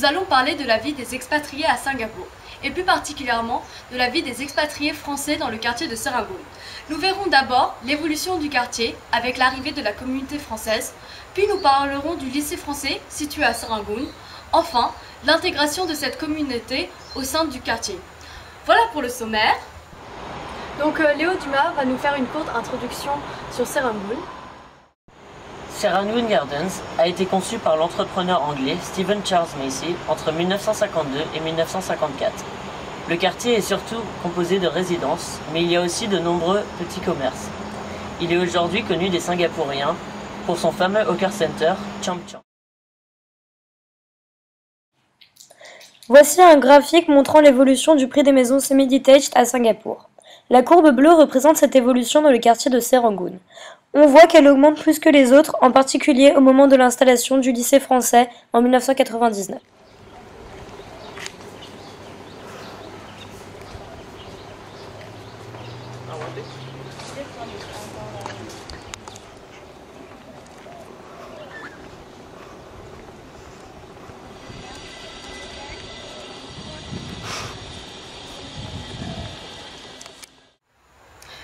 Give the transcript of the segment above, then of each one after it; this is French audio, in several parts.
allons parler de la vie des expatriés à Singapour, et plus particulièrement de la vie des expatriés français dans le quartier de Serangoon. Nous verrons d'abord l'évolution du quartier avec l'arrivée de la communauté française, puis nous parlerons du lycée français situé à Serangoon, enfin l'intégration de cette communauté au sein du quartier. Voilà pour le sommaire. Donc Léo Dumas va nous faire une courte introduction sur Serangoon. Serangoon Gardens a été conçu par l'entrepreneur anglais Stephen Charles Macy entre 1952 et 1954. Le quartier est surtout composé de résidences, mais il y a aussi de nombreux petits commerces. Il est aujourd'hui connu des Singapouriens pour son fameux Hawker Center, Chomp Chomp. Voici un graphique montrant l'évolution du prix des maisons semi-detached à Singapour. La courbe bleue représente cette évolution dans le quartier de Serangoon. On voit qu'elle augmente plus que les autres, en particulier au moment de l'installation du lycée français en 1999.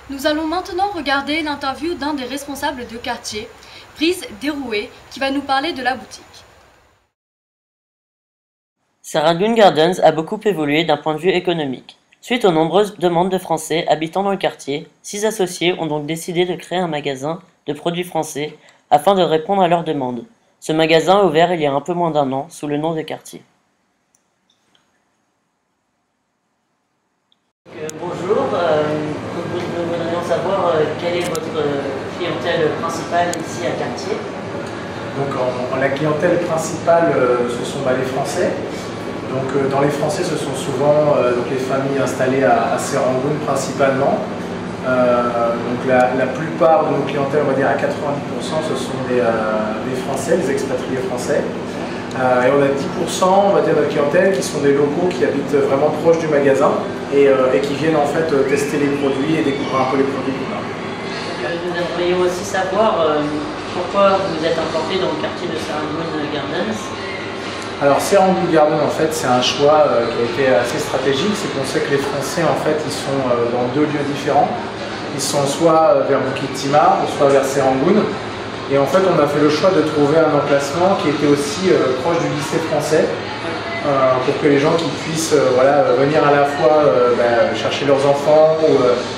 Nous allons maintenant regarder l'interview d'un des responsables de quartier, Brice Derouet, qui va nous parler de la boutique. Serangoon Gardens a beaucoup évolué d'un point de vue économique. Suite aux nombreuses demandes de Français habitant dans le quartier, 6 associés ont donc décidé de créer un magasin de produits français afin de répondre à leurs demandes. Ce magasin a ouvert il y a un peu moins d'un an sous le nom de quartier. Bonjour, nous voudrions savoir quelle est votre clientèle principale ici à Quartier. Donc la clientèle principale, ce sont les Français. Donc dans les Français, ce sont souvent les familles installées à Serangoon principalement. Donc la plupart de nos clientèles, on va dire à 90%, ce sont des Français, des expatriés français. Et on a 10%, on va dire, de notre clientèle qui sont des locaux qui habitent vraiment proche du magasin et qui viennent en fait tester les produits et découvrir un peu les produits qu'on a. Nous aimerions aussi savoir pourquoi vous êtes implanté dans le quartier de Serangoon Gardens. Alors Serangoon Gardens, en fait, c'est un choix qui a été assez stratégique. C'est qu'on sait que les Français, en fait, ils sont dans 2 lieux différents. Ils sont soit vers Bukit Timah ou soit vers Serangoon. Et en fait, on a fait le choix de trouver un emplacement qui était aussi proche du lycée français pour que les gens qui puissent venir à la fois chercher leurs enfants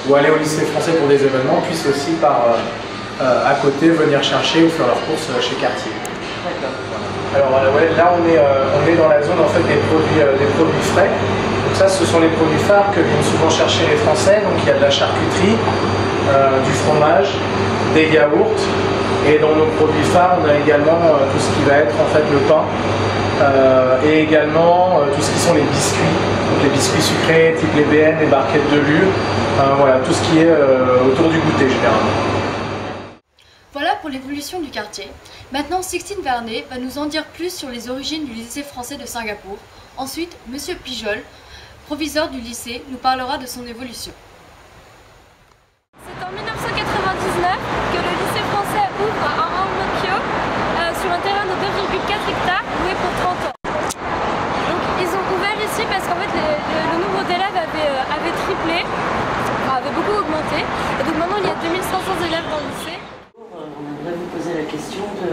ou aller au lycée français pour des événements puissent aussi à côté venir chercher ou faire leurs courses chez Cartier. Alors là, on est dans la zone en fait, des produits frais. Donc ça, ce sont les produits phares que viennent souvent chercher les Français. Donc il y a de la charcuterie, du fromage, des yaourts. Et dans nos produits phares, on a également tout ce qui va être en fait le pain et également tout ce qui sont les biscuits, donc les biscuits sucrés type les BN, les barquettes de lure, voilà tout ce qui est autour du goûter généralement. Voilà pour l'évolution du quartier. Maintenant, Sixtine Vernet va nous en dire plus sur les origines du lycée français de Singapour. Ensuite, Monsieur Pijol, proviseur du lycée, nous parlera de son évolution. C'est en 1999 que le lycée français ouvre à Ang Mo Kio sur un terrain de 2,4 hectares loué pour 30 ans. Donc ils ont ouvert ici parce qu'en fait le nombre d'élèves avait triplé, avait beaucoup augmenté. Et donc maintenant il y a 2500 élèves dans le lycée. On aimerait vous poser la question de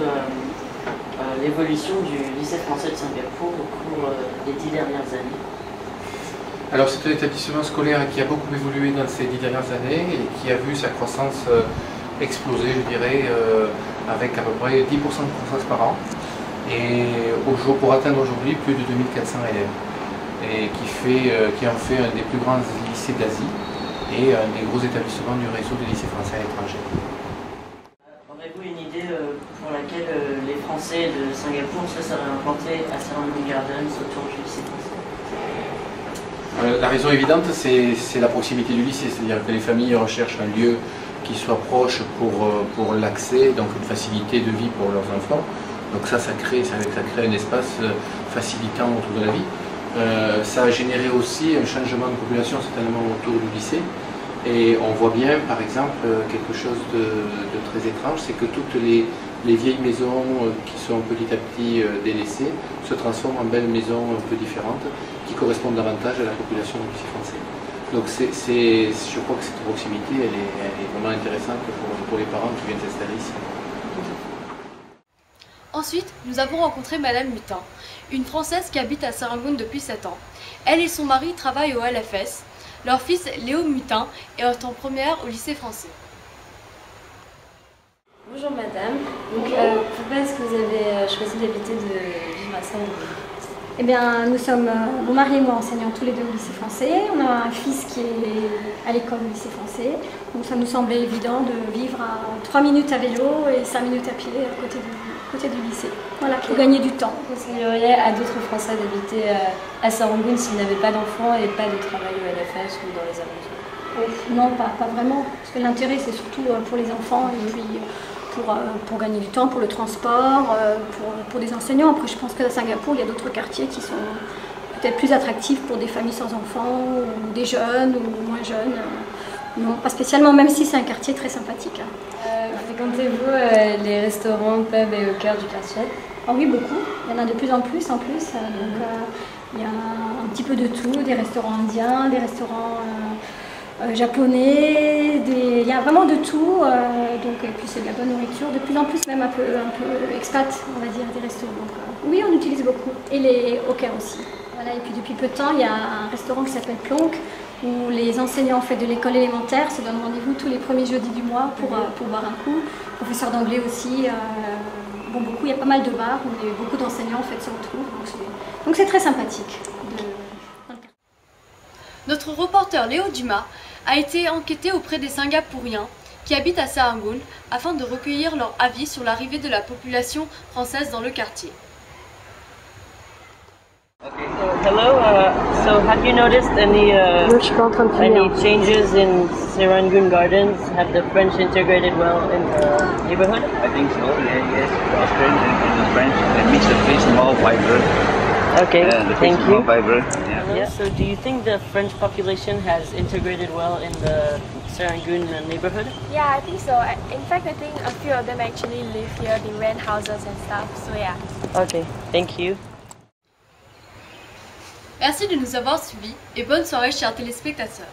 l'évolution du lycée français de Singapour au cours des 10 dernières années. Alors c'est un établissement scolaire qui a beaucoup évolué dans ces 10 dernières années et qui a vu sa croissance exploser, je dirais, avec à peu près 10% de croissance par an. Et pour atteindre aujourd'hui plus de 2400 élèves. Et qui en fait un des plus grands lycées d'Asie et un des gros établissements du réseau des lycées français à l'étranger. Aurez-vous une idée pour laquelle les Français de Singapour se seraient implantés à Serangoon Gardens autour du lycée français? La raison évidente, c'est la proximité du lycée, c'est-à-dire que les familles recherchent un lieu qui soit proche pour l'accès, donc une facilité de vie pour leurs enfants. Donc ça crée un espace facilitant autour de la vie. Ça a généré aussi un changement de population certainement autour du lycée. Et on voit bien, par exemple, quelque chose de très étrange, c'est que toutes les les vieilles maisons qui sont petit à petit délaissées se transforment en belles maisons un peu différentes qui correspondent davantage à la population du lycée français. Donc je crois que cette proximité elle est vraiment intéressante pour les parents qui viennent s'installer ici. Ensuite, nous avons rencontré Madame Mutin, une Française qui habite à Serangoon depuis 7 ans. Elle et son mari travaillent au LFS. Leur fils, Léo Mutin, est en première au lycée français. Bonjour madame, pourquoi est-ce que vous avez choisi d'habiter de vivre à Serangoon? Eh bien, nous sommes, mon mari et moi, enseignants tous les deux au lycée français. On a un fils qui est à l'école au lycée français. Donc ça nous semblait évident de vivre à 3 minutes à vélo et 5 minutes à pied à côté du lycée. Voilà, pour gagner du temps. Vous conseilleriez à d'autres Français d'habiter à Serangoon s'ils n'avaient pas d'enfants et pas de travail au LFS ou dans les alentours? Non, pas vraiment. Parce que l'intérêt, c'est surtout pour les enfants et puis pour gagner du temps, pour le transport, pour des enseignants. Après, je pense qu'à Singapour, il y a d'autres quartiers qui sont peut-être plus attractifs pour des familles sans enfants, ou des jeunes, ou moins jeunes. Non, pas spécialement, même si c'est un quartier très sympathique. Fréquentez-vous les restaurants, pubs et au cœur du quartier? Ah oui, beaucoup. Il y en a de plus en plus. Donc, il y a un petit peu de tout, des restaurants indiens, des restaurants japonais, il y a vraiment de tout. Et puis c'est de la bonne nourriture. De plus en plus, même un peu expat, on va dire, des restaurants. Donc, oui, on utilise beaucoup. Et les hockey aussi. Voilà, et puis depuis peu de temps, il y a un restaurant qui s'appelle Plonk, où les enseignants en fait, de l'école élémentaire se donnent rendez-vous tous les premiers jeudis du mois pour boire un coup. Professeurs d'anglais aussi. Beaucoup, il y a pas mal de bars où beaucoup d'enseignants en fait, se retrouvent. Donc c'est très sympathique. Notre reporter Léo Dumas a été enquêté auprès des Singapouriens qui habitent à Serangoon afin de recueillir leur avis sur l'arrivée de la population française dans le quartier. Hello, so have you noticed any changes in Serangoon Gardens? Have the French integrated well in the neighborhood? I think so, yes. The French and the French, that makes the place more vibrant. Okay, The place thank is you. more vibrant, yeah. Yeah, so do you think the French population has integrated well in the Serangoon neighborhood? Yeah, I think so. In fact, I think a few of them actually live here, they rent houses and stuff, so yeah. Okay, thank you. Merci de nous avoir suivis et bonne soirée chers téléspectateurs.